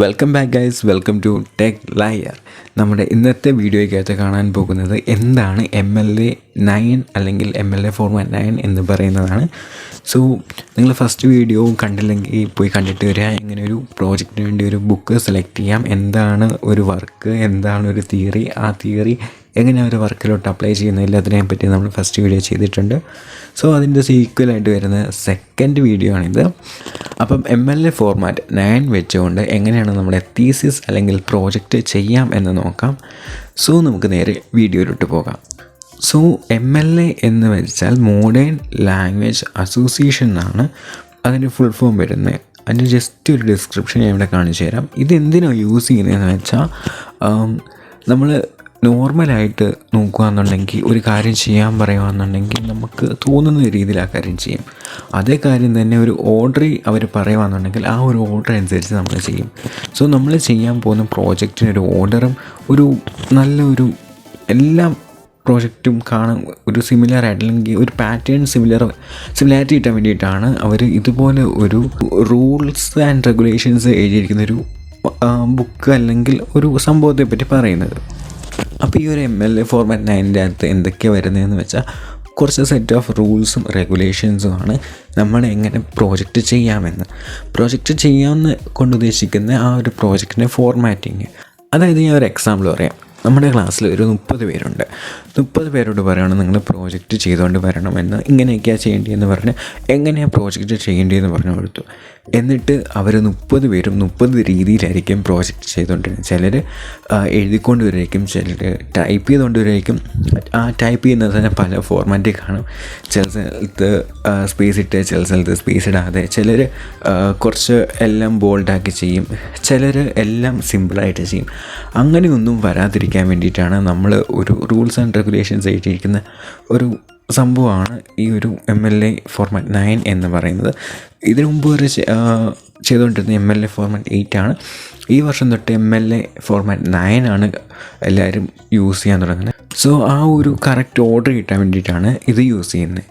Welcome back guys, welcome to Tech Layer. നമ്മുടെ ഇന്നത്തെ വീഡിയോയ്ക്കകത്ത് കാണാൻ പോകുന്നത് എന്താണ് MLA9 അല്ലെങ്കിൽ MLA ഫോർമാറ്റ് 9 എന്ന് പറയുന്നതാണ്. സോ നിങ്ങൾ ഫസ്റ്റ് വീഡിയോ കണ്ടില്ലെങ്കിൽ പോയി കണ്ടിട്ട് വരിക. എങ്ങനെ ഒരു പ്രോജക്റ്റിന് വേണ്ടി ഒരു ബുക്ക് സെലക്ട് ചെയ്യാം, എന്താണ് ഒരു വർക്ക്, എന്താണ് ഒരു തിയറി, ആ തിയറി എങ്ങനെ ഒരു വർക്കിലോട്ട് അപ്ലൈ ചെയ്യുന്നതിൽ അതിനെപ്പറ്റി നമ്മൾ ഫസ്റ്റ് വീഡിയോ ചെയ്തിട്ടുണ്ട്. സോ അതിൻ്റെ സീക്വലായിട്ട് വരുന്ന സെക്കൻഡ് വീഡിയോ ആണിത്. അപ്പം MLA ഫോർമാറ്റ് 9 വെച്ചുകൊണ്ട് എങ്ങനെയാണ് നമ്മുടെ തീസിസ് അല്ലെങ്കിൽ പ്രോജക്റ്റ് ചെയ്യാം എന്ന് നോക്കാം. സോ നമുക്ക് നേരെ വീഡിയോയിലോട്ട് പോകാം. സോ MLA എന്ന് വെച്ചാൽ മോഡേൺ ലാംഗ്വേജ് അസോസിയേഷൻ എന്നാണ് അതിൻ്റെ ഫുൾ ഫോം വരുന്നത്. അതിൻ്റെ ജസ്റ്റ് ഒരു ഡിസ്ക്രിപ്ഷൻ ഞാൻ ഇവിടെ കാണിച്ചു തരാം. ഇതെന്തിനാണ് യൂസ് ചെയ്യുന്നതെന്ന് വെച്ചാൽ നമ്മൾ നോർമലായിട്ട് നോക്കുകയാണെന്നുണ്ടെങ്കിൽ ഒരു കാര്യം ചെയ്യാൻ പറയുകയാണെന്നുണ്ടെങ്കിൽ നമുക്ക് തോന്നുന്ന രീതിയിൽ ആ കാര്യം ചെയ്യും. അതേ കാര്യം തന്നെ ഒരു ഓർഡർ അവർ പറയുകയാണെന്നുണ്ടെങ്കിൽ ആ ഒരു ഓർഡർ അനുസരിച്ച് നമ്മൾ ചെയ്യും. സോ നമ്മൾ ചെയ്യാൻ പോകുന്ന പ്രോജക്റ്റിനൊരു ഓർഡറും ഒരു നല്ലൊരു എല്ലാ പ്രോജക്റ്റും കാണാൻ ഒരു സിമിലർ ആയിട്ട് അല്ലെങ്കിൽ ഒരു പാറ്റേൺ സിമിലാരിറ്റി കിട്ടാൻ വേണ്ടിയിട്ടാണ് അവർ ഇതുപോലെ ഒരു റൂൾസ് ആൻഡ് റെഗുലേഷൻസ് എഴുതിയിരിക്കുന്നൊരു ബുക്ക് അല്ലെങ്കിൽ ഒരു സംഭവത്തെ പറ്റി പറയുന്നത്. അപ്പോൾ ഈ ഒരു MLA ഫോർമാറ്റ് 9ൻ്റെ അകത്ത് എന്തൊക്കെയാണ് വരുന്നതെന്ന് വെച്ചാൽ കുറച്ച് സെറ്റ് ഓഫ് റൂൾസും റെഗുലേഷൻസുമാണ് നമ്മൾ എങ്ങനെ പ്രോജക്റ്റ് ചെയ്യാമെന്ന്. പ്രോജക്റ്റ് ചെയ്യാമെന്ന് കൊണ്ടുദ്ദേശിക്കുന്ന ആ ഒരു പ്രോജക്റ്റിൻ്റെ ഫോർമാറ്റിങ്. അതായത് ഞാൻ ഒരു എക്സാമ്പിൾ പറയാം. നമ്മുടെ ക്ലാസ്സിൽ ഒരു 30 പേരുണ്ട്. 30 പേരോട് പറയുകയാണ് നിങ്ങൾ പ്രോജക്റ്റ് ചെയ്തുകൊണ്ട് വരണമെന്ന്, ഇങ്ങനെയൊക്കെയാണ് ചെയ്യേണ്ടതെന്ന് പറഞ്ഞ് എങ്ങനെയാണ് പ്രോജക്റ്റ് ചെയ്യേണ്ടതെന്ന് പറഞ്ഞു കൊടുത്തു. എന്നിട്ട് അവർ 30 പേരും 30 രീതിയിലായിരിക്കും പ്രോജക്റ്റ് ചെയ്തുകൊണ്ടിരുന്നത്. ചിലർ എഴുതിക്കൊണ്ട് വരായിരിക്കും, ചിലർ ടൈപ്പ് ചെയ്തുകൊണ്ട് വരായിരിക്കും. ആ ടൈപ്പ് ചെയ്യുന്നത് തന്നെ പല ഫോർമാറ്റിൽ കാണും. ചില സ്ഥലത്ത് സ്പേസ് ഇട്ട്, ചില സ്ഥലത്ത് സ്പേസ് ഇടാതെ, ചിലർ കുറച്ച് എല്ലാം ബോൾഡാക്കി ചെയ്യും, ചിലർ എല്ലാം സിമ്പിളായിട്ട് ചെയ്യും. അങ്ങനെയൊന്നും വരാതിരിക്കാൻ വേണ്ടിയിട്ടാണ് നമ്മൾ ഒരു റൂൾസ് ആൻഡ് റെഗുലേഷൻസ് എഴുതിയിരിക്കുന്ന ഒരു സംഭവമാണ് ഈ ഒരു MLA ഫോർമാറ്റ് 9 എന്ന് പറയുന്നത്. ഇതിനു മുമ്പ് വരെ ചെയ്തുകൊണ്ടിരുന്ന MLA ഫോർമാറ്റ് 8 ആണ്. ഈ വർഷം തൊട്ട് MLA ഫോർമാറ്റ് 9 ആണ് എല്ലാവരും യൂസ് ചെയ്യാൻ തുടങ്ങുന്നത്. സോ ആ ഒരു കറക്റ്റ് ഓർഡർ കിട്ടാൻ വേണ്ടിയിട്ടാണ് ഇത് യൂസ് ചെയ്യുന്നത്.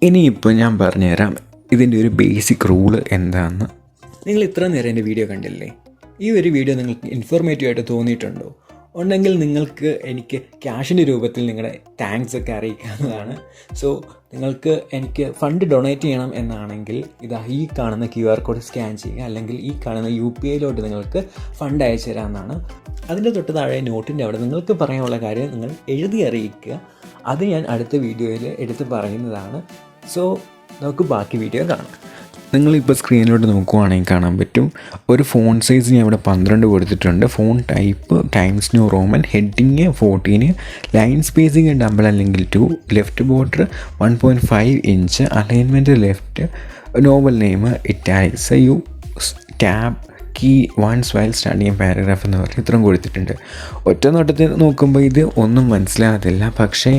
ഇനിയിപ്പോൾ ഞാൻ പറഞ്ഞുതരാം ഇതിൻ്റെ ഒരു ബേസിക് റൂള് എന്താണെന്ന്. നിങ്ങൾ ഇത്ര നേരം എൻ്റെ വീഡിയോ കണ്ടില്ലേ? ഈ ഒരു വീഡിയോ നിങ്ങൾക്ക് ഇൻഫോർമേറ്റീവായിട്ട് തോന്നിയിട്ടുണ്ടോ? ഉണ്ടെങ്കിൽ നിങ്ങൾക്ക് എനിക്ക് ക്യാഷിൻ്റെ രൂപത്തിൽ നിങ്ങളുടെ താങ്ക്സ് ഒക്കെ അറിയിക്കാവുന്നതാണ്. സോ നിങ്ങൾക്ക് എനിക്ക് ഫണ്ട് ഡൊണേറ്റ് ചെയ്യണം എന്നാണെങ്കിൽ ഇതാ ഈ കാണുന്ന QR കോഡ് സ്കാൻ ചെയ്യുക, അല്ലെങ്കിൽ ഈ കാണുന്ന UPIയിലോട്ട് നിങ്ങൾക്ക് ഫണ്ട് അയച്ചു തരാമെന്നാണ്. അതിൻ്റെ തൊട്ട് താഴെ നോട്ടിൻ്റെ അവിടെ നിങ്ങൾക്ക് പറയാനുള്ള കാര്യം നിങ്ങൾ എഴുതി അറിയിക്കുക. അത് ഞാൻ അടുത്ത വീഡിയോയിൽ എടുത്ത് പറയുന്നതാണ്. സോ നമുക്ക് ബാക്കി വീഡിയോ കാണാം. നിങ്ങളിപ്പോൾ സ്ക്രീനിലോട്ട് നോക്കുവാണെങ്കിൽ കാണാൻ പറ്റും ഒരു ഫോൺ സൈസ് ഞാൻ ഇവിടെ 12 കൊടുത്തിട്ടുണ്ട്. Font type Times New Roman, heading 14, line spacing double അല്ലെങ്കിൽ 2, left border 1.5 inch, alignment left, novel name italics, you tab key once while starting paragraph എന്ന് പറഞ്ഞ് ഇത്രയും കൊടുത്തിട്ടുണ്ട്. ഒറ്റ നോട്ടത്തിൽ നോക്കുമ്പോൾ ഇത് ഒന്നും മനസ്സിലാകത്തില്ല, പക്ഷേ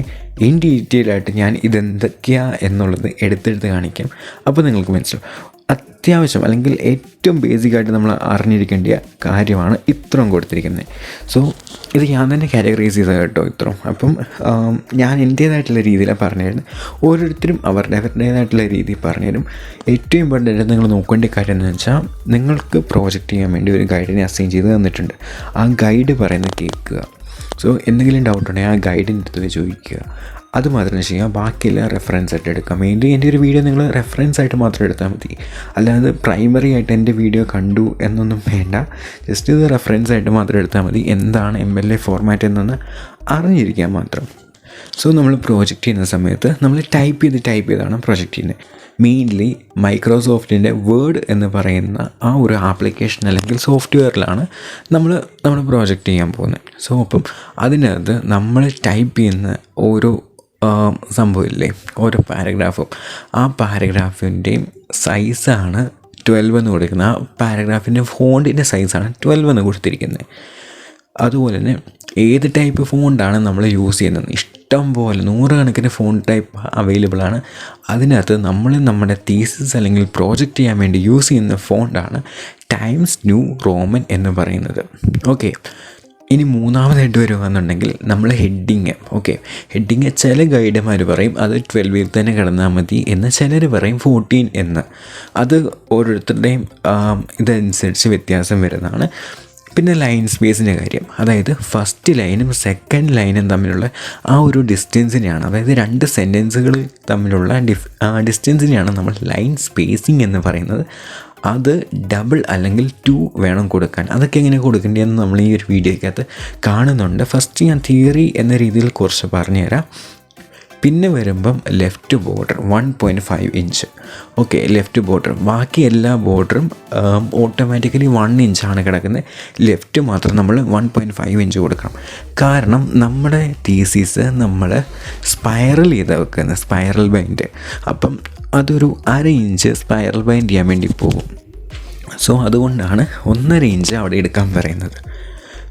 ഇൻ ഡീറ്റെയിൽ ആയിട്ട് ഞാൻ ഇതെന്തൊക്കെയാണ് എന്നുള്ളത് എടുത്തെടുത്ത് കാണിക്കാം. അപ്പോൾ നിങ്ങൾക്ക് മനസ്സിലാവും. അത്യാവശ്യം അല്ലെങ്കിൽ ഏറ്റവും ബേസിക്കായിട്ട് നമ്മൾ അറിഞ്ഞിരിക്കേണ്ട കാര്യമാണ് ഇത്രയും കൊടുത്തിരിക്കുന്നത്. സോ ഇത് ഞാൻ തന്നെ കാറ്റഗറൈസ് ചെയ്തത് കേട്ടോ ഇത്രയും. അപ്പം ഞാൻ എൻ്റേതായിട്ടുള്ള രീതിയിലാണ് പറഞ്ഞുതരുന്നത്. ഓരോരുത്തരും അവരുടേതായിട്ടുള്ള രീതിയിൽ പറഞ്ഞുതരും. ഏറ്റവും ഇമ്പോർട്ടൻ്റ് നിങ്ങൾ നോക്കേണ്ട കാര്യം എന്ന് വെച്ചാൽ നിങ്ങൾക്ക് പ്രോജക്റ്റ് ചെയ്യാൻ വേണ്ടി ഒരു ഗൈഡിനെ അസൈൻ ചെയ്ത് തന്നിട്ടുണ്ട്. ആ ഗൈഡ് പറയുന്നത് കേൾക്കുക. സോ എന്തെങ്കിലും ഡൗട്ട് ഉണ്ടെങ്കിൽ ആ ഗൈഡിൻ്റെ അടുത്ത് ചോദിക്കുക. അത് മാത്രം ചെയ്യുക. ബാക്കിയെല്ലാം റെഫറൻസ് ആയിട്ട് എടുക്കുക. മെയിൻലി എൻ്റെ ഒരു വീഡിയോ നിങ്ങൾ റെഫറൻസ് ആയിട്ട് മാത്രം എടുത്താൽ മതി. അല്ലാതെ പ്രൈമറി ആയിട്ട് എൻ്റെ വീഡിയോ കണ്ടു എന്നൊന്നും വേണ്ട. ജസ്റ്റ് ഇത് റെഫറൻസ് ആയിട്ട് മാത്രം എടുത്താൽ മതി. എന്താണ് MLA ഫോർമാറ്റ് എന്നൊന്ന് അറിഞ്ഞിരിക്കാൻ മാത്രം. സോ നമ്മൾ പ്രോജക്റ്റ് ചെയ്യുന്ന സമയത്ത് നമ്മൾ ടൈപ്പ് ചെയ്താണ് പ്രോജക്റ്റ് ചെയ്യുന്നത്. മെയിൻലി മൈക്രോസോഫ്റ്റിൻ്റെ വേർഡ് എന്ന് പറയുന്ന ആ ഒരു ആപ്ലിക്കേഷൻ അല്ലെങ്കിൽ സോഫ്റ്റ്വെയറിലാണ് നമ്മൾ നമ്മുടെ പ്രോജക്റ്റ് ചെയ്യാൻ പോകുന്നത്. സോ അപ്പം അതിനകത്ത് നമ്മൾ ടൈപ്പ് ചെയ്യുന്ന ഓരോ സംഭവമില്ലേ, ഓരോ പാരഗ്രാഫും, ആ പാരഗ്രാഫിൻ്റെയും സൈസാണ് 12 എന്ന് കൊടുക്കുന്നത്. ആ പാരഗ്രാഫിൻ്റെ ഫോണ്ടിൻ്റെ സൈസാണ് 12 എന്ന് കൊടുത്തിരിക്കുന്നത്. അതുപോലെ തന്നെ ഏത് ടൈപ്പ് ഫോണ്ടാണ് നമ്മൾ യൂസ് ചെയ്യുന്നത്, ഇഷ്ടം പോലെ 100 കണക്കിന് ഫോൺ ടൈപ്പ് അവൈലബിൾ ആണ്. അതിനകത്ത് നമ്മൾ നമ്മുടെ തീസിസ് അല്ലെങ്കിൽ പ്രോജക്റ്റ് ചെയ്യാൻ വേണ്ടി യൂസ് ചെയ്യുന്ന ഫോണ്ടാണ് ടൈംസ് ന്യൂ റോമൻ എന്ന് പറയുന്നത്. ഓക്കെ, ഇനി മൂന്നാമതായിട്ട് വരുകയെന്നുണ്ടെങ്കിൽ നമ്മൾ ഹെഡിങ്. ഓക്കെ, ഹെഡിങ് ചില ഗൈഡുമാർ പറയും അത് 12 തന്നെ കിടന്നാൽ മതി എന്ന്, ചിലർ പറയും 14 എന്ന്. അത് ഓരോരുത്തരുടെയും ഇതനുസരിച്ച് വ്യത്യാസം വരുന്നതാണ്. പിന്നെ ലൈൻ സ്പേസിൻ്റെ കാര്യം, അതായത് ഫസ്റ്റ് ലൈനും സെക്കൻഡ് ലൈനും തമ്മിലുള്ള ആ ഒരു ഡിസ്റ്റൻസിനെയാണ്, അതായത് 2 സെൻറ്റൻസുകൾ തമ്മിലുള്ള ഡിസ്റ്റൻസിനെയാണ് നമ്മൾ ലൈൻ സ്പേസിങ് എന്ന് പറയുന്നത്. അത് ഡബിൾ അല്ലെങ്കിൽ 2 വേണം കൊടുക്കാൻ. അതൊക്കെ എങ്ങനെ കൊടുക്കേണ്ടതെന്ന് നമ്മൾ ഈ ഒരു വീഡിയോയ്ക്കകത്ത് കാണുന്നുണ്ട്. ഫസ്റ്റ് ഞാൻ തിയറി എന്ന രീതിയിൽ കുറച്ച് പറഞ്ഞുതരാം. പിന്നെ വരുമ്പം left border 1.5 inch. Okay, left border. ബാക്കി എല്ലാ ബോർഡറും ഓട്ടോമാറ്റിക്കലി 1 ഇഞ്ചാണ് കിടക്കുന്നത്. ലെഫ്റ്റ് മാത്രം നമ്മൾ 1.5 ഇഞ്ച് കൊടുക്കണം. കാരണം നമ്മുടെ തീസിസ് നമ്മൾ സ്പൈറൽ ചെയ്ത് വെക്കുന്നത്, സ്പൈറൽ ബൈൻഡ്. അപ്പം അതൊരു 1/2 ഇഞ്ച് സ്പൈറൽ ബൈൻഡ് ചെയ്യാൻ വേണ്ടി പോകും. സോ അതുകൊണ്ടാണ് 1.5 ഇഞ്ച് അവിടെ എടുക്കാൻ പറയുന്നത്.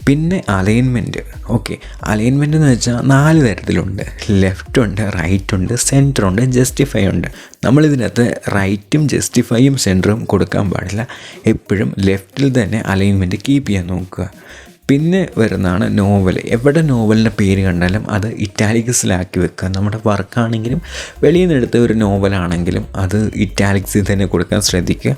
പിന്നെ അലൈൻമെൻറ്റ്. ഓക്കെ, അലൈൻമെൻറ്റ് എന്ന് വെച്ചാൽ 4 തരത്തിലുണ്ട്. ലെഫ്റ്റ് ഉണ്ട്, റൈറ്റ് ഉണ്ട്, സെൻറ്റർ ഉണ്ട്, ജസ്റ്റിഫൈ ഉണ്ട്. നമ്മളിതിനകത്ത് റൈറ്റും ജസ്റ്റിഫൈയും സെൻറ്ററും കൊടുക്കാൻ പാടില്ല. എപ്പോഴും ലെഫ്റ്റിൽ തന്നെ അലൈൻമെൻറ്റ് കീപ്പ് ചെയ്യാൻ നോക്കുക. പിന്നെ വരുന്നതാണ് നോവൽ. എവിടെ നോവലിൻ്റെ പേര് കണ്ടാലും അത് ഇറ്റാലിക്സിലാക്കി വെക്കുക. നമ്മുടെ വർക്കാണെങ്കിലും വെളിയിൽ നിന്ന് എടുത്ത ഒരു നോവലാണെങ്കിലും അത് ഇറ്റാലിക്സിൽ തന്നെ കൊടുക്കാൻ ശ്രദ്ധിക്കുക.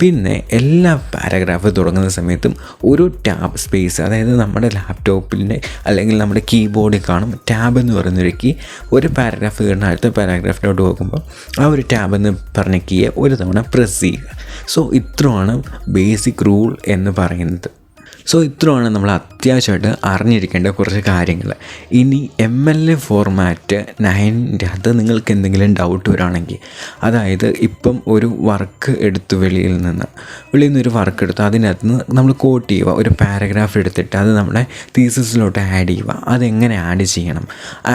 പിന്നെ എല്ലാ പാരഗ്രാഫ് തുടങ്ങുന്ന സമയത്തും ഒരു ടാബ് സ്പേസ്, അതായത് നമ്മുടെ ലാപ്ടോപ്പിൻ്റെ അല്ലെങ്കിൽ നമ്മുടെ കീബോർഡിൽ കാണും ടാബ് എന്ന് പറയുന്നൊരു കീ. ഒരു പാരഗ്രാഫ് കഴിഞ്ഞാൽ അടുത്ത പാരഗ്രാഫിലോട്ട് പോകുമ്പോൾ ആ ഒരു ടാബ് എന്ന് പറഞ്ഞ കീയെ ഒരു തവണ പ്രസ് ചെയ്യുക. സോ ഇത്രയാണ് ബേസിക് റൂൾ എന്ന് പറയുന്നത്. സോ ഇത്രയാണ് നമ്മൾ അത്യാവശ്യമായിട്ട് അറിഞ്ഞിരിക്കേണ്ട കുറച്ച് കാര്യങ്ങൾ. ഇനി MLA ഫോർമാറ്റ് 9ൻ്റെ അത് നിങ്ങൾക്ക് എന്തെങ്കിലും ഡൗട്ട് വരികയാണെങ്കിൽ, അതായത് ഇപ്പം ഒരു വർക്ക് എടുത്തു വെളിയിൽ നിന്നൊരു വർക്ക് എടുത്തു, അതിനകത്ത് നിന്ന് നമ്മൾ കോട്ട് ചെയ്യുക, ഒരു പാരഗ്രാഫ് എടുത്തിട്ട് അത് നമ്മുടെ തീസിസിലോട്ട് ആഡ് ചെയ്യുക. അതെങ്ങനെ ആഡ് ചെയ്യണം,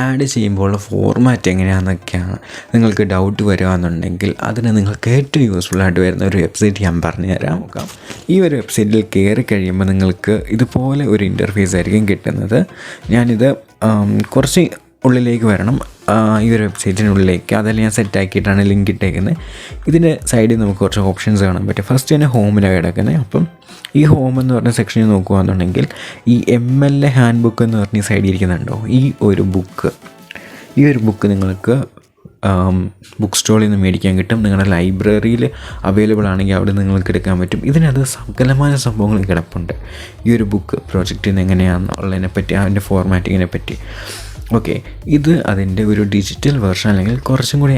ആഡ് ചെയ്യുമ്പോൾ ഫോർമാറ്റ് എങ്ങനെയാണെന്നൊക്കെയാണ് നിങ്ങൾക്ക് ഡൗട്ട് വരികയെന്നുണ്ടെങ്കിൽ അതിന് നിങ്ങൾക്ക് ഏറ്റവും യൂസ്ഫുള്ളായിട്ട് വരുന്ന ഒരു വെബ്സൈറ്റ് ഞാൻ പറഞ്ഞു തരാം. ഈ ഒരു വെബ്സൈറ്റിൽ കയറി കഴിയുമ്പോൾ നിങ്ങൾക്ക് ഇതുപോലെ ഒരു ഇൻ്റർഫേസ് ആയിരിക്കും കിട്ടുന്നത്. ഞാനിത് കുറച്ച് ഉള്ളിലേക്ക് വരണം, ഈ ഒരു വെബ്സൈറ്റിനുള്ളിലേക്ക്. അതെല്ലാം ഞാൻ സെറ്റാക്കിയിട്ടാണ് ലിങ്ക് ഇട്ടേക്കുന്നത്. ഇതിൻ്റെ സൈഡിൽ നമുക്ക് കുറച്ച് ഓപ്ഷൻസ് കാണാൻ പറ്റും. ഫസ്റ്റ് തന്നെ ഹോമിലാണ് കിടക്കുന്നത്. അപ്പം ഈ ഹോം എന്ന് പറഞ്ഞ സെക്ഷനിൽ നോക്കുകയാണെന്നുണ്ടെങ്കിൽ ഈ MLA ഹാൻഡ് ബുക്ക് എന്ന് പറഞ്ഞ സൈഡിൽ ഇരിക്കുന്നുണ്ടോ, ഈ ഒരു ബുക്ക് നിങ്ങൾക്ക് ബുക്ക് സ്റ്റോളിൽ നിന്ന് മേടിക്കാൻ കിട്ടും. നിങ്ങളുടെ ലൈബ്രറിയിൽ അവൈലബിൾ ആണെങ്കിൽ അവിടെ നിങ്ങൾക്ക് എടുക്കാൻ പറ്റും. ഇതിനകത്ത് സകലമായ സംഭവങ്ങൾ കിടപ്പുണ്ട്. ഈ ഒരു ബുക്ക് പ്രോജക്റ്റിൽ നിന്ന് എങ്ങനെയാണെന്നുള്ളതിനെ പറ്റി, അതിൻ്റെ ഫോർമാറ്റിങ്ങിനെ പറ്റി. ഓക്കെ, ഇത് അതിൻ്റെ ഒരു ഡിജിറ്റൽ വെർഷൻ, അല്ലെങ്കിൽ കുറച്ചും കൂടി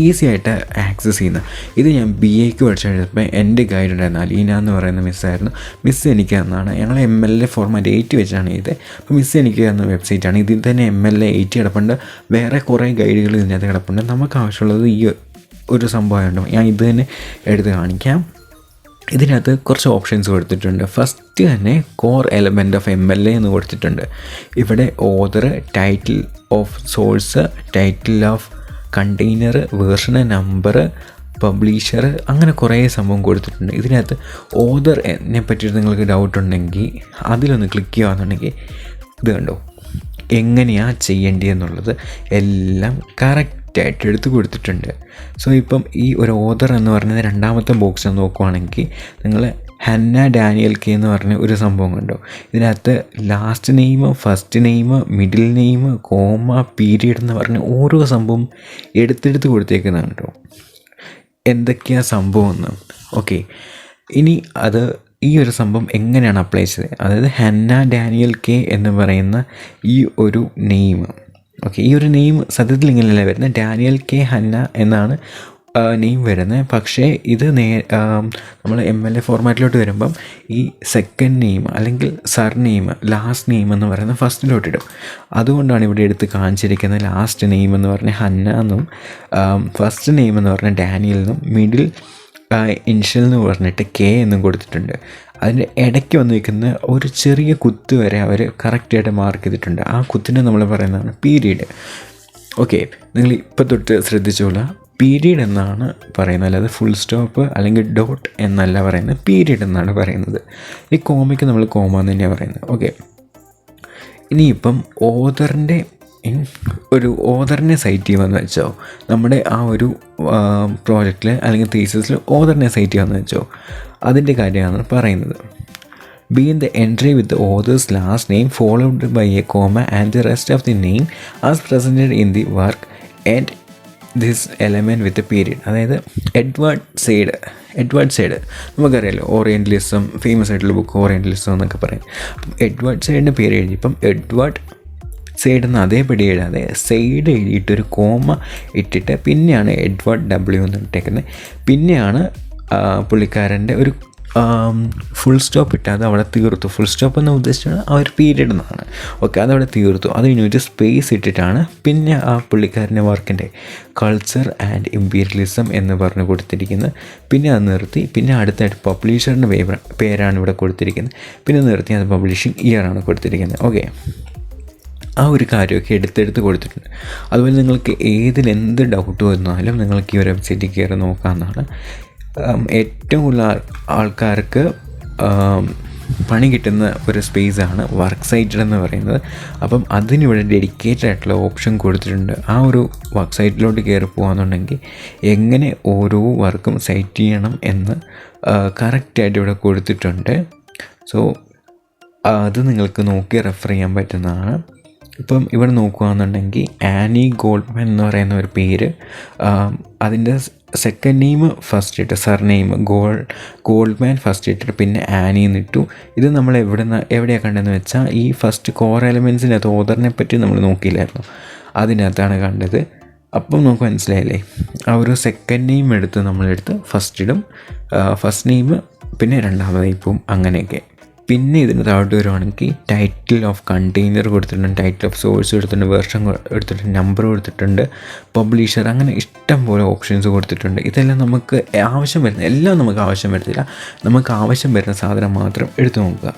ഈസി ആയിട്ട് ആക്സസ് ചെയ്യുന്ന. ഇത് ഞാൻ BAക്ക് പഠിച്ചപ്പോൾ എൻ്റെ ഗൈഡ് ഉണ്ടായിരുന്നു, അലീന എന്ന് പറയുന്ന മിസ്സായിരുന്നു. മിസ്സ് എനിക്ക് തന്നാണ്. ഞങ്ങൾ MLA ഫോർമാറ്റ് 8 വെച്ചാണ് ചെയ്തത്. അപ്പോൾ മിസ്സ് എനിക്ക് തന്ന വെബ്സൈറ്റാണ്. ഇതിൽ തന്നെ MLA 8 കിടപ്പുണ്ട്. വേറെ കുറേ ഗൈഡുകൾ ഇതിനകത്ത് കിടപ്പുണ്ട്. നമുക്ക് ആവശ്യമുള്ളത് ഈ ഒരു സംഭവമുണ്ട്. ഞാൻ ഇത് തന്നെ എടുത്ത് കാണിക്കാം. ഇതിനകത്ത് കുറച്ച് ഓപ്ഷൻസ് കൊടുത്തിട്ടുണ്ട്. ഫസ്റ്റ് തന്നെ കോർ എലമെൻറ്റ് ഓഫ് MLA എന്ന് കൊടുത്തിട്ടുണ്ട്. ഇവിടെ author, title of swords, title of container, version number, publisher, അങ്ങനെ കുറേ സംഭവം കൊടുത്തിട്ടുണ്ട്. ഇതിനകത്ത് ഓതറിനെ പറ്റിയിട്ട് നിങ്ങൾക്ക് ഡൗട്ട് ഉണ്ടെങ്കിൽ അതിലൊന്ന് ക്ലിക്ക് ചെയ്യുകയാണെന്നുണ്ടെങ്കിൽ ഇത് കണ്ടോ, എങ്ങനെയാണ് ചെയ്യേണ്ടതെന്നുള്ളത് എല്ലാം കറക്റ്റായിട്ട് എടുത്ത് കൊടുത്തിട്ടുണ്ട്. സോ ഇപ്പം ഈ ഒരു ഓതർ എന്ന് പറയുന്നത് രണ്ടാമത്തെ ബോക്സ് നോക്കുവാണെങ്കിൽ നിങ്ങൾ ഹന്ന ഡാനിയൽ കെ എന്ന് പറഞ്ഞ ഒരു സംഭവം കണ്ടോ. ഇതിനകത്ത് last name, first name, middle name, comma, period എന്ന് പറഞ്ഞ ഓരോ സംഭവം എടുത്തെടുത്ത് കൊടുത്തേക്കുന്നത് കണ്ടോ, എന്തൊക്കെയാണ് സംഭവം എന്ന്. ഓക്കെ, ഇനി അത് ഈ ഒരു സംഭവം എങ്ങനെയാണ് അപ്ലൈ ചെയ്തത്, അതായത് ഹന്ന ഡാനിയൽ കെ എന്ന് പറയുന്ന ഈ ഒരു നെയിം. ഓക്കെ, ഈ ഒരു നെയിം സത്യത്തിൽ ഇങ്ങനെയല്ല വരുന്നത്, ഡാനിയൽ കെ ഹന്ന എന്നാണ് നെയിം വരുന്നത്. പക്ഷേ ഇത് നമ്മൾ MLA ഫോർമാറ്റിലോട്ട് വരുമ്പം ഈ സെക്കൻഡ് നെയിം അല്ലെങ്കിൽ സർ നെയിം, ലാസ്റ്റ് നെയിം എന്ന് പറയുന്നത് ഫസ്റ്റിലോട്ടിടും. അതുകൊണ്ടാണ് ഇവിടെ എടുത്ത് കാണിച്ചിരിക്കുന്നത് ലാസ്റ്റ് നെയിം എന്ന് പറഞ്ഞാൽ ഹന്ന എന്നും ഫസ്റ്റ് നെയിം എന്ന് പറഞ്ഞാൽ ഡാനിയൽ എന്നും മിഡിൽ ഇൻഷ്യൽ എന്ന് പറഞ്ഞിട്ട് കെ എന്നും കൊടുത്തിട്ടുണ്ട്. അതിൻ്റെ ഇടയ്ക്ക് വന്ന് നിൽക്കുന്ന ഒരു ചെറിയ കുത്ത് വരെ അവർ കറക്റ്റായിട്ട് മാർക്ക് ചെയ്തിട്ടുണ്ട്. ആ കുത്തിനെ നമ്മൾ പറയുന്നതാണ് പീരീഡ്. ഓക്കെ, നിങ്ങൾ ഇപ്പോൾ തൊട്ട് ശ്രദ്ധിച്ചോളാം, പീരീഡ് എന്നാണ് പറയുന്നത്, അല്ലാതെ ഫുൾ സ്റ്റോപ്പ് അല്ലെങ്കിൽ ഡോട്ട് എന്നല്ല പറയുന്നത്, പീരീഡ് എന്നാണ് പറയുന്നത്. ഈ കോമയ്ക്ക് നമ്മൾ കോമ എന്ന് തന്നെയാണ് പറയുന്നത്. ഓക്കെ, ഇനിയിപ്പം ഒരു ഓതറിനെ സൈറ്റ് ചെയ്യുമെന്ന് വെച്ചോ, നമ്മുടെ ആ ഒരു പ്രോജക്റ്റിൽ അല്ലെങ്കിൽ തീസിസിൽ ഓതറിനെ സൈറ്റ് ചെയ്യുമെന്ന് വെച്ചോ, അതിൻ്റെ കാര്യമാണ് പറയുന്നത്. begin the entry with the author's last name followed by a comma and the rest of the name as presented in the work and this element with the period. അതായത് എഡ്വേർഡ് സൈഡ് നമുക്കറിയാലോ, orientalism, famous ആയിട്ടുള്ള book orientalism എന്നൊക്കെ പറയും. അപ്പം Edward സൈഡിൻ്റെ പേര് എഴുതിയപ്പം Edward side എന്ന് അതേപടി എഴുതാതെ side എഴുതിയിട്ടൊരു comma ഇട്ടിട്ട് പിന്നെയാണ് എഡ്വേർഡ് ഡബ്ല്യു എന്ന് ഇട്ടേക്കുന്നത്. പിന്നെയാണ് പുള്ളിക്കാരൻ്റെ ഒരു ഫുൾ സ്റ്റോപ്പ് ഇട്ടാൽ അവിടെ തീർത്തു. ഫുൾ സ്റ്റോപ്പ് എന്ന് ഉദ്ദേശിച്ചാണ് ആ ഒരു പീരീഡ് എന്നാണ്. ഓക്കെ, അതവിടെ തീർത്തു. അത് കഴിഞ്ഞിട്ട് സ്പേസ് ഇട്ടിട്ടാണ് പിന്നെ ആ പുള്ളിക്കാരൻ്റെ വർക്കിൻ്റെ കൾച്ചർ ആൻഡ് ഇമ്പീരിയലിസം എന്ന് പറഞ്ഞ് കൊടുത്തിരിക്കുന്നത്. പിന്നെ അത് നിർത്തി. പിന്നെ അടുത്തായിട്ട് പബ്ലിഷറിൻ്റെ പേരാണ് ഇവിടെ കൊടുത്തിരിക്കുന്നത്. പിന്നെ നിർത്തി അത് പബ്ലിഷിംഗ് ഇയറാണ് കൊടുത്തിരിക്കുന്നത്. ഓക്കെ, ആ ഒരു കാര്യമൊക്കെ എടുത്തെടുത്ത് കൊടുത്തിട്ടുണ്ട്. അതുപോലെ നിങ്ങൾക്ക് ഏതിലെന്ത് ഡൗട്ട് വന്നാലും നിങ്ങൾക്ക് ഈ ഒരു വെബ്സൈറ്റിൽ കയറി നോക്കാവുന്നതാണ്. ഏറ്റവും കൂടുതൽ ആൾക്കാർക്ക് പണി കിട്ടുന്ന ഒരു സ്പേസാണ് വർക്ക് സൈറ്റ് എന്ന് പറയുന്നത്. അപ്പം അതിനിവിടെ ഡെഡിക്കേറ്റഡ് ആയിട്ടുള്ള ഓപ്ഷൻ കൊടുത്തിട്ടുണ്ട്. ആ ഒരു വർക്ക് സൈറ്റിലോട്ട് കയറി പോകാമെന്നുണ്ടെങ്കിൽ എങ്ങനെ ഓരോ വർക്കും സൈറ്റ് ചെയ്യണം എന്ന് കറക്റ്റായിട്ട് ഇവിടെ കൊടുത്തിട്ടുണ്ട്. സോ അത് നിങ്ങൾക്ക് നോക്കി റെഫർ ചെയ്യാൻ പറ്റുന്നതാണ്. ഇപ്പം ഇവിടെ നോക്കുകയാണെന്നുണ്ടെങ്കിൽ ആനി ഗോൾഡ്മാൻ എന്ന് പറയുന്ന ഒരു പേര്, അതിൻ്റെ സെക്കൻഡ് നെയിം ഫസ്റ്റ് ഇട്ട്, സർനെയിം ഗോൾഡ്മാൻ ഫസ്റ്റ് ഇട്ടിട്ട് പിന്നെ ആനി എന്നിട്ടു. ഇത് നമ്മൾ എവിടെയാണ് കണ്ടതെന്ന് വെച്ചാൽ ഈ ഫസ്റ്റ് കോർ എലമെൻസിനകത്ത് ഓതറിനെ പറ്റി നമ്മൾ നോക്കിയില്ലായിരുന്നു, അതിനകത്താണ് കണ്ടത്. അപ്പം നമുക്ക് മനസ്സിലായില്ലേ, ആ ഒരു സെക്കൻഡ് നെയിം എടുത്ത് നമ്മളെടുത്ത് ഫസ്റ്റ് ഇടും, ഫസ്റ്റ് നെയിം പിന്നെ രണ്ടാമതായി പോവും, അങ്ങനെയൊക്കെ. പിന്നെ ഇതിന് താഴോട്ട് വരുവാണെങ്കിൽ ടൈറ്റിൽ ഓഫ് കണ്ടെയ്നർ കൊടുത്തിട്ടുണ്ട്, ടൈറ്റിൽ ഓഫ് സോഴ്സ് കൊടുത്തിട്ടുണ്ട്, വെർഷൻ എടുത്തിട്ടുണ്ട്, നമ്പർ കൊടുത്തിട്ടുണ്ട്, പബ്ലിഷർ, അങ്ങനെ ഇഷ്ടം പോലെ ഓപ്ഷൻസ് കൊടുത്തിട്ടുണ്ട്. ഇതെല്ലാം നമുക്ക് ആവശ്യം വരുന്ന എല്ലാം നമുക്ക് ആവശ്യം വരത്തില്ല, നമുക്ക് ആവശ്യം വരുന്ന സാധനം മാത്രം എടുത്തു നോക്കുക.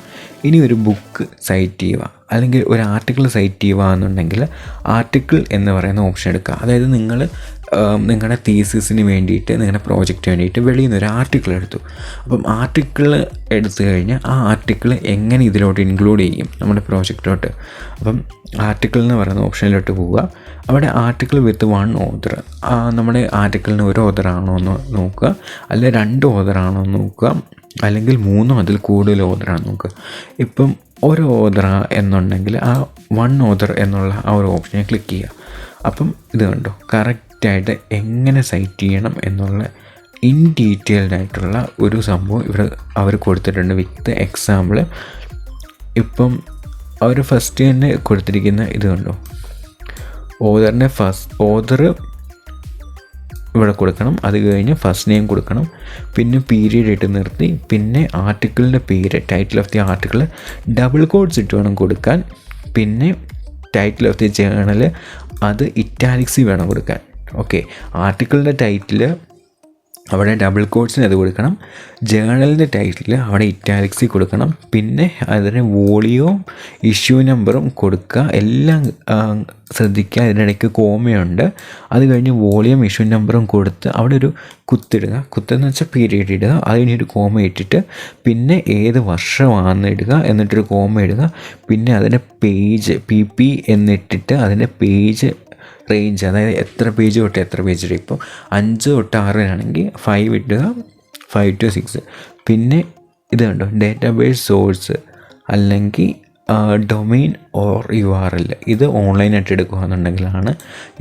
ഇനി ഒരു ബുക്ക് സൈറ്റ് ചെയ്യുക അല്ലെങ്കിൽ ഒരു ആർട്ടിക്കിൾ സൈറ്റ് ചെയ്യുക എന്നുണ്ടെങ്കിൽ ആർട്ടിക്കിൾ എന്ന് പറയുന്ന ഓപ്ഷൻ എടുക്കുക. അതായത് നിങ്ങൾ നിങ്ങളുടെ തീസിസിന് വേണ്ടിയിട്ട്, നിങ്ങളുടെ പ്രോജക്റ്റ് വേണ്ടിയിട്ട് വെളിയിൽ നിന്ന് ഒരു ആർട്ടിക്കിൾ എടുത്തു. അപ്പം ആർട്ടിക്കിൾ എടുത്തു കഴിഞ്ഞാൽ ആ ആർട്ടിക്കിൾ എങ്ങനെ ഇതിലോട്ട് ഇൻക്ലൂഡ് ചെയ്യും നമ്മുടെ പ്രോജക്റ്റിലോട്ട്. അപ്പം ആർട്ടിക്കിൾ എന്ന് പറയുന്ന ഓപ്ഷനിലോട്ട് പോവുക. അവിടെ ആർട്ടിക്കിൾ വിത്ത് വൺ ഓതർ, നമ്മുടെ ആർട്ടിക്കിളിന് ഒരു ഓതറാണോ എന്ന് നോക്കുക, അല്ലെ 2 ഓതറാണോ എന്ന് നോക്കുക, അല്ലെങ്കിൽ 3 അതിൽ കൂടുതൽ ഓതറാണ് നോക്കുക. ഇപ്പം ഒരു ഓതർ എന്നുണ്ടെങ്കിൽ ആ 1 ഓതർ എന്നുള്ള ആ ഒരു ഓപ്ഷനെ ക്ലിക്ക് ചെയ്യുക. അപ്പം ഇത് കണ്ടോ, കറക്റ്റായിട്ട് എങ്ങനെ സൈറ്റ് ചെയ്യണം എന്നുള്ള ഇൻ ഡീറ്റെയിൽഡ് ആയിട്ടുള്ള ഒരു സംഭവം ഇവിടെ അവർ കൊടുത്തിട്ടുണ്ട് വിത്ത് എക്സാമ്പിൾ. ഇപ്പം അവർ ഫസ്റ്റ് തന്നെ കൊടുത്തിരിക്കുന്ന ഇത് കണ്ടോ, ഓതറിൻ്റെ ഓതർ ഇവിടെ കൊടുക്കണം, അത് കഴിഞ്ഞ് ഫസ്റ്റ് നെയിം കൊടുക്കണം, പിന്നെ പീരീഡ് ഇട്ട് നിർത്തി, പിന്നെ ആർട്ടിക്കിളിൻ്റെ പേര്, title of the article double quotes ഇട്ട് വേണം കൊടുക്കാൻ, പിന്നെ ടൈറ്റിൽ ഓഫ് ദി ജേണൽ അത് ഇറ്റാലിക്സിൽ വേണം കൊടുക്കാൻ. ഓക്കെ, ആർട്ടിക്കിളിൻ്റെ ടൈറ്റിൽ അവിടെ ഡബിൾ കോഡ്സിന് അത് കൊടുക്കണം, ജേണലിൻ്റെ ടൈറ്റിൽ അവിടെ ഇറ്റാലിക്സിൽ കൊടുക്കണം, പിന്നെ അതിന് വോളിയവും ഇഷ്യൂ നമ്പറും കൊടുക്കുക. എല്ലാം ശ്രദ്ധിക്കുക, അതിനിടയ്ക്ക് കോമയുണ്ട്. അത് കഴിഞ്ഞ് വോളിയം ഇഷ്യൂ നമ്പറും കൊടുത്ത് അവിടെ ഒരു കുത്തിടുക, കുത്തെന്ന് വെച്ചാൽ പീരീഡ് ഇടുക, അത് കഴിഞ്ഞൊരു കോമ ഇട്ടിട്ട് പിന്നെ ഏത് വർഷമാണെന്ന് ഇടുക, എന്നിട്ടൊരു കോമ ഇടുക, പിന്നെ അതിൻ്റെ പേജ് PP എന്നിട്ടിട്ട് അതിൻ്റെ പേജ് റേഞ്ച്, അതായത് എത്ര പേജ് തൊട്ട് എത്ര പേജ് ഇടുക. ഇപ്പോൾ 5 തൊട്ട് 6 5 ഇടുക, 5 to 6. പിന്നെ ഇത് കണ്ടോ, ഡേറ്റാബേസ് സോഴ്സ് അല്ലെങ്കിൽ ഡൊമെയിൻ ഓർ URL, ഇത് ഓൺലൈനായിട്ട് എടുക്കുകയെന്നുണ്ടെങ്കിലാണ്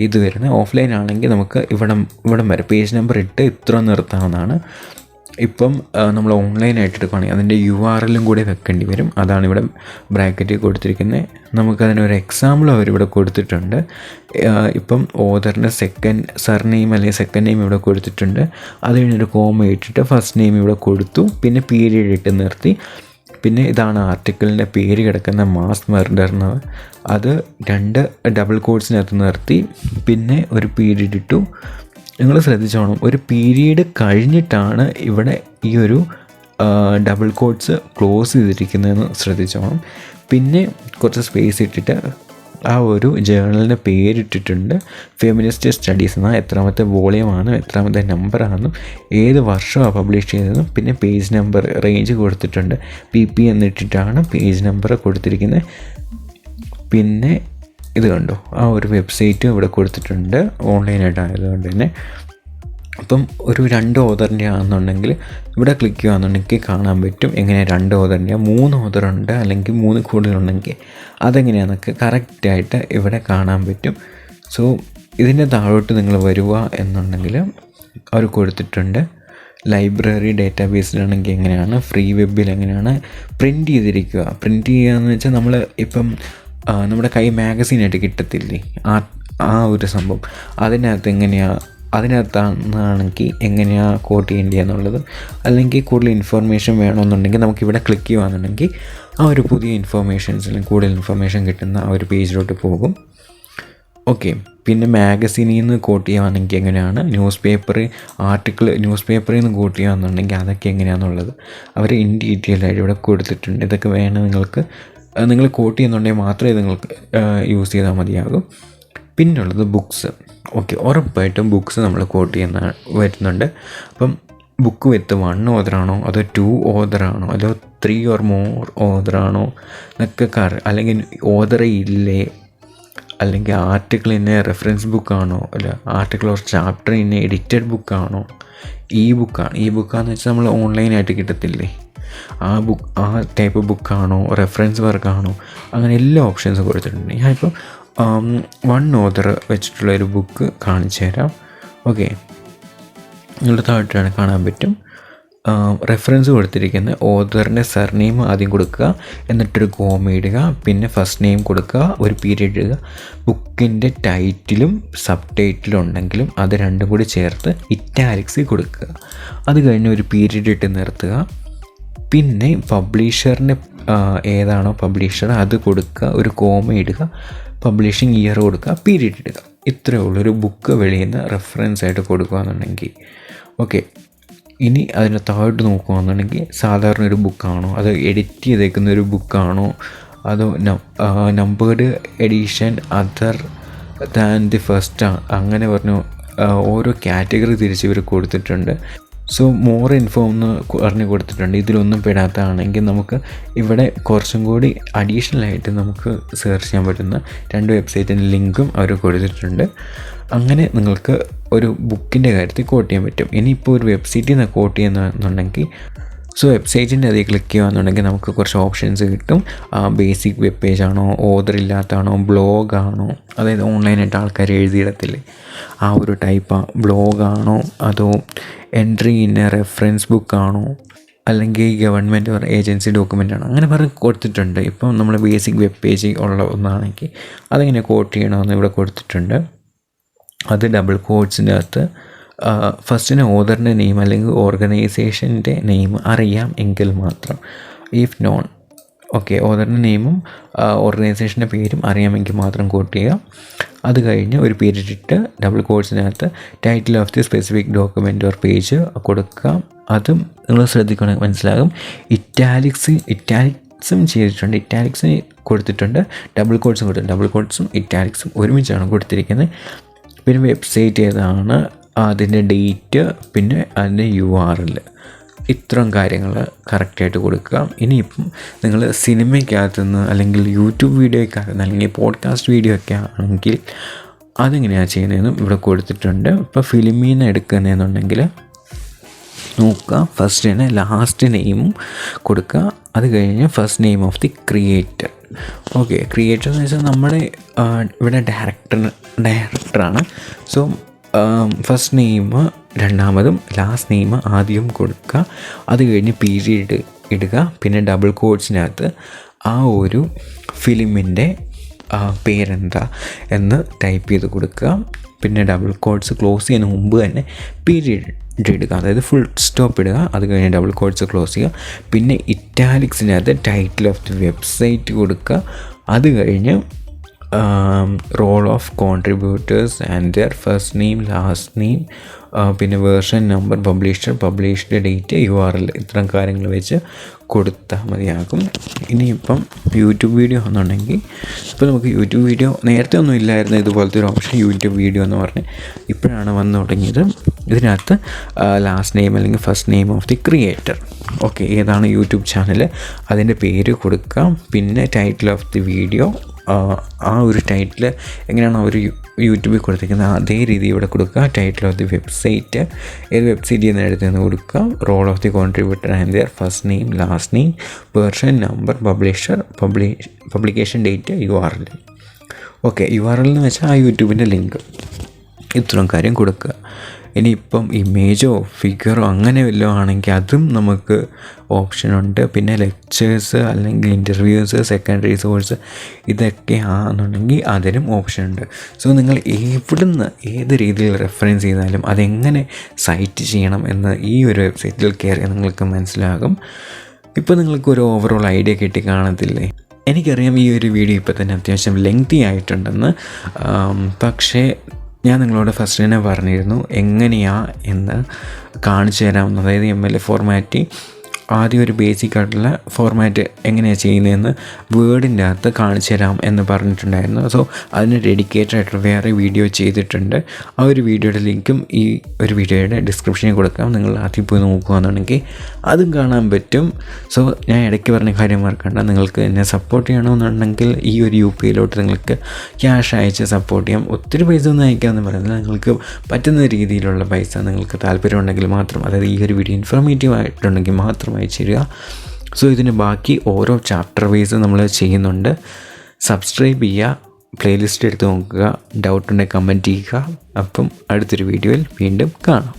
ഇത് വരുന്നത്. ഓഫ്ലൈൻ ആണെങ്കിൽ നമുക്ക് ഇവിടം വരെ പേജ് നമ്പർ ഇട്ട് ഇത്ര നിർത്താവുന്നതാണ്. ഇപ്പം നമ്മൾ ഓൺലൈനായിട്ട് എടുക്കുകയാണെങ്കിൽ അതിൻ്റെ URL കൂടി വെക്കേണ്ടി വരും, അതാണ് ഇവിടെ ബ്രാക്കറ്റിൽ കൊടുത്തിരിക്കുന്നത്. നമുക്കതിനൊരു എക്സാമ്പിൾ അവരിവിടെ കൊടുത്തിട്ടുണ്ട്. ഇപ്പം ഓതറിൻ്റെ സർനെയിം അല്ലെങ്കിൽ സെക്കൻഡ് നെയിം ഇവിടെ കൊടുത്തിട്ടുണ്ട്, അത് കഴിഞ്ഞൊരു കോമ ഇട്ടിട്ട് ഫസ്റ്റ് നെയിം ഇവിടെ കൊടുത്തു, പിന്നെ പീരീഡ് ഇട്ട് നിർത്തി. പിന്നെ ഇതാണ് ആർട്ടിക്കിളിൻ്റെ പേര് കിടക്കുന്ന മാസ് മർഡർ എന്ന്, അത് 2 ഡബിൾ കോഡ്സിനകത്ത് നിർത്തി, പിന്നെ ഒരു പീരീഡ് ഇട്ടു. നിങ്ങൾ ശ്രദ്ധിച്ചോണം, ഒരു പീരീഡ് കഴിഞ്ഞിട്ടാണ് ഇവിടെ ഈ ഒരു ഡബിൾ കോഡ്സ് ക്ലോസ് ചെയ്തിരിക്കുന്നതെന്ന് ശ്രദ്ധിച്ചോണം. പിന്നെ കുറച്ച് സ്പേസ് ഇട്ടിട്ട് ആ ഒരു ജേണലിൻ്റെ പേരിട്ടിട്ടുണ്ട്, ഫെമിനിസ്റ്റ് സ്റ്റഡീസ് എന്നാൽ എത്രാമത്തെ വോളിയമാണ്, എത്രാമത്തെ നമ്പറാണെന്നും ഏത് വർഷമാണ് പബ്ലിഷ് ചെയ്തതെന്നും പിന്നെ പേജ് നമ്പർ റേഞ്ച് കൊടുത്തിട്ടുണ്ട്. PP എന്നിട്ടിട്ടാണ് പേജ് നമ്പർ കൊടുത്തിരിക്കുന്നത്. പിന്നെ ഇത് കണ്ടോ, ആ ഒരു വെബ്സൈറ്റ് ഇവിടെ കൊടുത്തിട്ടുണ്ട് ഓൺലൈനായിട്ട് ആയതുകൊണ്ട് തന്നെ. അപ്പം ഒരു 2 ഓതറിൻ്റെ ആണെന്നുണ്ടെങ്കിൽ ഇവിടെ ക്ലിക്ക് ചെയ്യുകയാണെന്നുണ്ടെങ്കിൽ കാണാൻ പറ്റും എങ്ങനെ 2 ഓതറിൻ്റെ 3 ഓതറുണ്ട് അല്ലെങ്കിൽ 3 കൂടുതലുണ്ടെങ്കിൽ അതെങ്ങനെയാണെന്നൊക്കെ കറക്റ്റായിട്ട് ഇവിടെ കാണാൻ പറ്റും. സോ ഇതിൻ്റെ താഴോട്ട് നിങ്ങൾ വരിക എന്നുണ്ടെങ്കിൽ അവർ കൊടുത്തിട്ടുണ്ട് ലൈബ്രറി ഡേറ്റാബേസിലാണെങ്കിൽ എങ്ങനെയാണ്, ഫ്രീ വെബിൽ എങ്ങനെയാണ് പ്രിൻറ്റ് ചെയ്തിരിക്കുക. പ്രിൻറ്റ് ചെയ്യുകയെന്ന് വെച്ചാൽ നമ്മൾ ഇപ്പം നമ്മുടെ കൈ മാഗസീനായിട്ട് കിട്ടത്തില്ലേ, ആ ഒരു സംഭവം അതിനകത്താണെങ്കിൽ എങ്ങനെയാണ് കോട്ട് ചെയ്യേണ്ടത് എന്നുള്ളത്, അല്ലെങ്കിൽ കൂടുതൽ ഇൻഫർമേഷൻ വേണമെന്നുണ്ടെങ്കിൽ നമുക്കിവിടെ ക്ലിക്ക് ചെയ്യുകയാണെന്നുണ്ടെങ്കിൽ ആ ഒരു പുതിയ ഇൻഫർമേഷൻസ് അല്ലെങ്കിൽ കൂടുതൽ ഇൻഫർമേഷൻ കിട്ടുന്ന ആ ഒരു പേജിലോട്ട് പോകും. ഓക്കെ, പിന്നെ മാഗസീനിൽ നിന്ന് കോട്ട് ചെയ്യുകയാണെങ്കിൽ എങ്ങനെയാണ്, ന്യൂസ് പേപ്പറിൽ നിന്ന് കോട്ട് ചെയ്യുകയാണെന്നുണ്ടെങ്കിൽ അതൊക്കെ എങ്ങനെയാണെന്നുള്ളത് അവർ ഇൻ ഡീറ്റെയിൽ ആയിട്ട് ഇവിടെ കൊടുത്തിട്ടുണ്ട്. ഇതൊക്കെ വേണം നിങ്ങൾ കോട്ട് ചെയ്യുന്നുണ്ടെങ്കിൽ മാത്രമേ നിങ്ങൾക്ക് യൂസ് ചെയ്താൽ മതിയാകും. പിന്നുള്ളത് ബുക്സ്. ഓക്കെ, ഉറപ്പായിട്ടും ബുക്സ് നമ്മൾ കോട്ട് വരുന്നുണ്ട്. അപ്പം ബുക്ക് വിത്ത് 1 ഓതറാണോ അതോ 2 ഓതറാണോ അതോ 3 or more ഓതറാണോ എന്നൊക്കെ അല്ലെങ്കിൽ ഓതറേ ഇല്ലേ, അല്ലെങ്കിൽ ആർട്ടിക്കിൾ ഇന്നെ റെഫറൻസ് ബുക്കാണോ, അല്ല ആർട്ടിക്കിൾ ഓർ ചാപ്റ്റർ ഇന്നെ എഡിറ്റഡ് ബുക്കാണോ, ഈ ബുക്കാന്ന് വെച്ചാൽ നമ്മൾ ഓൺലൈനായിട്ട് കിട്ടത്തില്ലേ, ആ ടൈപ്പ് ബുക്കാണോ, റെഫറൻസ് വർക്കാണോ, അങ്ങനെ എല്ലാ ഓപ്ഷൻസും കൊടുത്തിട്ടുണ്ട്. ഞാനിപ്പോൾ 1 ഓതർ വെച്ചിട്ടുള്ളൊരു ബുക്ക് കാണിച്ചു തരാം. ഓക്കെ, നിങ്ങളുടെ താഴോട്ടാണ് കാണാൻ പറ്റും. റെഫറൻസ് കൊടുത്തിരിക്കുന്ന ഓതറിൻ്റെ സർനെയിം ആദ്യം കൊടുക്കുക, എന്നിട്ടൊരു കോമ ഇടുക, പിന്നെ ഫസ്റ്റ് നെയിം കൊടുക്കുക, ഒരു പീരീഡ് ഇടുക. ബുക്കിൻ്റെ ടൈറ്റിലും സബ് ടൈറ്റിലും ഉണ്ടെങ്കിലും അത് രണ്ടും കൂടി ചേർത്ത് ഇറ്റാലിക്സ് കൊടുക്കുക. അത് കഴിഞ്ഞ് ഒരു പീരീഡ് ഇട്ട് നിർത്തുക. പിന്നെ പബ്ലിഷറിൻ്റെ ഏതാണോ പബ്ലിഷർ അത് കൊടുക്കുക, ഒരു കോമ ഇടുക, പബ്ലിഷിംഗ് ഇയർ കൊടുക്കുക, പീരീഡ് ഇടുക. ഇത്രയേ ഉള്ളൂ ഒരു ബുക്ക് വെളിയിൽ നിന്ന് റെഫറൻസ് ആയിട്ട് കൊടുക്കുകയെന്നുണ്ടെങ്കിൽ. ഓക്കെ, ഇനി അതിന് താഴോട്ട് നോക്കുകയാണെന്നുണ്ടെങ്കിൽ സാധാരണ ഒരു ബുക്കാണോ അത് എഡിറ്റ് ചെയ്തേക്കുന്ന ഒരു ബുക്കാണോ അതോ numbered edition other than the first അങ്ങനെ പറഞ്ഞു ഓരോ കാറ്റഗറി തിരിച്ച് ഇവർ കൊടുത്തിട്ടുണ്ട്. സോ മോർ ഇൻഫോ എന്ന് പറഞ്ഞ് കൊടുത്തിട്ടുണ്ട്. ഇതിലൊന്നും പെടാത്തതാണെങ്കിൽ നമുക്ക് ഇവിടെ കുറച്ചും കൂടി അഡീഷണലായിട്ട് നമുക്ക് സെർച്ച് ചെയ്യാൻ പറ്റുന്ന 2 വെബ്സൈറ്റിൻ്റെ ലിങ്കും അവർ കൊടുത്തിട്ടുണ്ട്. അങ്ങനെ നിങ്ങൾക്ക് ഒരു ബുക്കിൻ്റെ കാര്യത്തിൽ കോട്ട് ചെയ്യാൻ പറ്റും. ഇനിയിപ്പോൾ ഒരു വെബ്സൈറ്റിൽ നിന്ന് കോട്ട് ചെയ്യുന്നുണ്ടെങ്കിൽ വെബ്സൈറ്റിൻ്റെ അതിൽ ക്ലിക്ക് ചെയ്യുകയാണെന്നുണ്ടെങ്കിൽ നമുക്ക് കുറച്ച് ഓപ്ഷൻസ് കിട്ടും. ബേസിക് വെബ് പേജാണോ, ഓതർ ഇല്ലാത്തതാണോ, ബ്ലോഗാണോ, അതായത് ഓൺലൈനായിട്ട് ആൾക്കാർ എഴുതിയിടത്തില്ലേ ആ ഒരു ടൈപ്പാണ്, ബ്ലോഗാണോ അതോ എൻട്രി ഇൻ റെഫറൻസ് ബുക്കാണോ, അല്ലെങ്കിൽ ഗവൺമെൻറ് ഏജൻസി ഡോക്യുമെൻ്റ് ആണോ, അങ്ങനെ പറഞ്ഞ് കൊടുത്തിട്ടുണ്ട്. ഇപ്പം നമ്മൾ ബേസിക് വെബ് പേജ് ഉള്ള ഒന്നാണെങ്കിൽ അതെങ്ങനെ കോട്ട് ചെയ്യണമെന്ന് ഇവിടെ കൊടുത്തിട്ടുണ്ട്. അത് ഡബിൾ കോട്ട്സിൻ്റെ അകത്ത് ഫസ്റ്റിന് ഓതറിൻ്റെ നെയിം അല്ലെങ്കിൽ ഓർഗനൈസേഷൻ്റെ നെയിം അറിയാം എങ്കിൽ മാത്രം, ഇഫ് നോൺ ഓക്കെ ഓതറിൻ്റെ നെയിമും ഓർഗനൈസേഷൻ്റെ പേരും അറിയാമെങ്കിൽ മാത്രം കോട്ട് ചെയ്യുക. അത് കഴിഞ്ഞ് ഒരു പീരീഡ് ഇട്ട് ഡബിൾ കോട്ട്സിനകത്ത് title of the specific document or page കൊടുക്കുക. അതും നിങ്ങൾ ശ്രദ്ധിക്കണമെങ്കിൽ മനസ്സിലാകും. ഇറ്റാലിക്സും ചെയ്തിട്ടുണ്ട്, ഇറ്റാലിക്സിന് കൊടുത്തിട്ടുണ്ട്, ഡബിൾ കോട്ട്സും കൊടുത്തിട്ടുണ്ട്. ഡബിൾ കോട്ട്സും ഇറ്റാലിക്സും ഒരുമിച്ചാണ് കൊടുത്തിരിക്കുന്നത്. പിന്നെ വെബ്സൈറ്റ് ഏതാണ്, അതിൻ്റെ ഡേറ്റ്, പിന്നെ അതിൻ്റെ URL, ഇത്രയും കാര്യങ്ങൾ കറക്റ്റായിട്ട് കൊടുക്കുക. ഇനിയിപ്പം നിങ്ങൾ സിനിമയ്ക്കകത്തുനിന്ന് അല്ലെങ്കിൽ യൂട്യൂബ് വീഡിയോയ്ക്കകത്തുനിന്ന് അല്ലെങ്കിൽ പോഡ്കാസ്റ്റ് വീഡിയോ ഒക്കെ ആണെങ്കിൽ അതെങ്ങനെയാണ് ചെയ്യുന്നതെന്നും ഇവിടെ കൊടുത്തിട്ടുണ്ട്. ഇപ്പോൾ ഫിലിമിൽ നിന്ന് എടുക്കുന്നതെന്നുണ്ടെങ്കിൽ നോക്കുക, ഫസ്റ്റിന് ലാസ്റ്റ് നെയിമും കൊടുക്കുക. അത് കഴിഞ്ഞ് first name of the creator. Okay, creator എന്ന് വെച്ചാൽ നമ്മുടെ ഇവിടെ ഡയറക്ടറാണ്. സോ ഫസ്റ്റ് നെയിം രണ്ടാമതും ലാസ്റ്റ് നെയിം ആദ്യം കൊടുക്കുക. അത് കഴിഞ്ഞ് പീരീഡ് ഇടുക. പിന്നെ ഡബിൾ കോട്ട്സിനകത്ത് ആ ഒരു ഫിലിമിൻ്റെ പേരെന്താ എന്ന് ടൈപ്പ് ചെയ്ത് കൊടുക്കുക. പിന്നെ ഡബിൾ കോട്ട്സ് ക്ലോസ് ചെയ്യുന്ന മുമ്പ് തന്നെ പീരീഡ് ഇടുക, അതായത് ഫുൾ സ്റ്റോപ്പ് ഇടുക. അത് കഴിഞ്ഞ് ഡബിൾ കോട്ട്സ് ക്ലോസ് ചെയ്യുക. പിന്നെ ഇറ്റാലിക്സിനകത്ത് ടൈറ്റിൽ ഓഫ് ദി വെബ്സൈറ്റ് കൊടുക്കുക. അത് കഴിഞ്ഞ് role of contributors and their first name, last name, പിന്നെ version number, published date, URL, ഇത്തരം കാര്യങ്ങൾ വെച്ച് കൊടുത്താൽ മതിയാകും. ഇനിയിപ്പം യൂട്യൂബ് വീഡിയോ എന്നുണ്ടെങ്കിൽ ഇപ്പോൾ നമുക്ക് യൂട്യൂബ് വീഡിയോ നേരത്തെ ഒന്നും ഇല്ലായിരുന്നു ഇതുപോലത്തെ ഒരു ഓപ്ഷൻ, യൂട്യൂബ് വീഡിയോ എന്ന് പറഞ്ഞ് ഇപ്പോഴാണ് വന്നു തുടങ്ങിയത്. ഇതിനകത്ത് ലാസ്റ്റ് നെയിം അല്ലെങ്കിൽ first name of the creator, okay ഏതാണ് യൂട്യൂബ് ചാനൽ അതിൻ്റെ പേര് കൊടുക്കാം. പിന്നെ ടൈറ്റിൽ ഓഫ് ദി വീഡിയോ ആ ഒരു ടൈറ്റിൽ എങ്ങനെയാണ് അവർ യൂട്യൂബിൽ കൊടുത്തിരിക്കുന്നത് അതേ രീതി ഇവിടെ കൊടുക്കുക. ടൈറ്റിൽ ഓഫ് ദി വെബ്സൈറ്റ്, ഏത് വെബ്സൈറ്റിൽ നിന്ന് എടുത്തെന്ന് കൊടുക്കുക. Role of the contributor and their first name, last name, version number, publisher, publication date, URL. Okay, URL എന്ന് വെച്ചാൽ ആ യൂട്യൂബിൻ്റെ ലിങ്ക്. ഇത്രയും കാര്യം കൊടുക്കുക. ഇനിയിപ്പം ഇമേജോ ഫിഗറോ അങ്ങനെ വല്ലതും ആണെങ്കിൽ അതും നമുക്ക് ഓപ്ഷനുണ്ട്. പിന്നെ ലെക്ചേഴ്സ് അല്ലെങ്കിൽ ഇൻ്റർവ്യൂസ്, സെക്കൻഡറി സോഴ്സ് ഇതൊക്കെ ആണെന്നുണ്ടെങ്കിൽ അതിനും ഓപ്ഷനുണ്ട്. സോ നിങ്ങൾ എവിടുന്ന് ഏത് രീതിയിൽ റെഫറൻസ് ചെയ്താലും അതെങ്ങനെ സൈറ്റ് ചെയ്യണം എന്ന് ഈ ഒരു വെബ്സൈറ്റിൽ കയറി നിങ്ങൾക്ക് മനസ്സിലാകും. ഇപ്പോൾ നിങ്ങൾക്ക് ഒരു ഓവറോൾ ഐഡിയ കിട്ടി കാണത്തില്ലേ? എനിക്കറിയാം ഈ ഒരു വീഡിയോ ഇപ്പോൾ തന്നെ അത്യാവശ്യം ലെങ്തി ആയിട്ടുണ്ടെന്ന്, പക്ഷേ ഞാൻ നിങ്ങളോട് ഫസ്റ്റ് തന്നെ പറഞ്ഞിരുന്നു എങ്ങനെയാണ് എന്ന് കാണിച്ചു തരാമെന്ന്. അതായത് MLA ഫോർമാറ്റ് ആദ്യം ഒരു ബേസിക് ആയിട്ടുള്ള ഫോർമാറ്റ് എങ്ങനെയാണ് ചെയ്യുന്നതെന്ന് വേർഡിൻ്റെ അകത്ത് കാണിച്ചു തരാം എന്ന് പറഞ്ഞിട്ടുണ്ടായിരുന്നു. സോ അതിന് ഡെഡിക്കേറ്റഡ് ആയിട്ട് വേറെ വീഡിയോ ചെയ്തിട്ടുണ്ട്. ആ ഒരു വീഡിയോയുടെ ലിങ്കും ഈ ഒരു വീഡിയോയുടെ ഡിസ്ക്രിപ്ഷനിൽ കൊടുക്കാം. നിങ്ങൾ ആദ്യം പോയി നോക്കുകയാണെന്നുണ്ടെങ്കിൽ അതും കാണാൻ പറ്റും. സോ ഞാൻ ഇടയ്ക്ക് പറഞ്ഞ കാര്യം മറക്കണ്ട, നിങ്ങൾക്ക് എന്നെ സപ്പോർട്ട് ചെയ്യണമെന്നുണ്ടെങ്കിൽ ഈ ഒരു UPIയിലോട്ട് നിങ്ങൾക്ക് ക്യാഷ് അയച്ച് സപ്പോർട്ട് ചെയ്യാം. ഒത്തിരി പൈസ ഒന്നും അയക്കാമെന്ന് പറയുന്നത് നിങ്ങൾക്ക് പറ്റുന്ന രീതിയിലുള്ള പൈസ നിങ്ങൾക്ക് താല്പര്യമുണ്ടെങ്കിൽ മാത്രം, അതായത് ഈ ഒരു വീഡിയോ ഇൻഫോർമേറ്റീവ് ആയിട്ടുണ്ടെങ്കിൽ മാത്രം അയച്ചിരിക. സോ ഇതിന് ബാക്കി ഓരോ ചാപ്റ്റർ വൈസ് നമ്മൾ ചെയ്യുന്നുണ്ട്. സബ്സ്ക്രൈബ് ചെയ്യുക, പ്ലേലിസ്റ്റ് എടുത്ത് നോക്കുക, ഡൗട്ട് ഉണ്ടെങ്കിൽ കമൻറ്റ് ചെയ്യുക. അപ്പം അടുത്തൊരു വീഡിയോയിൽ വീണ്ടും കാണാം.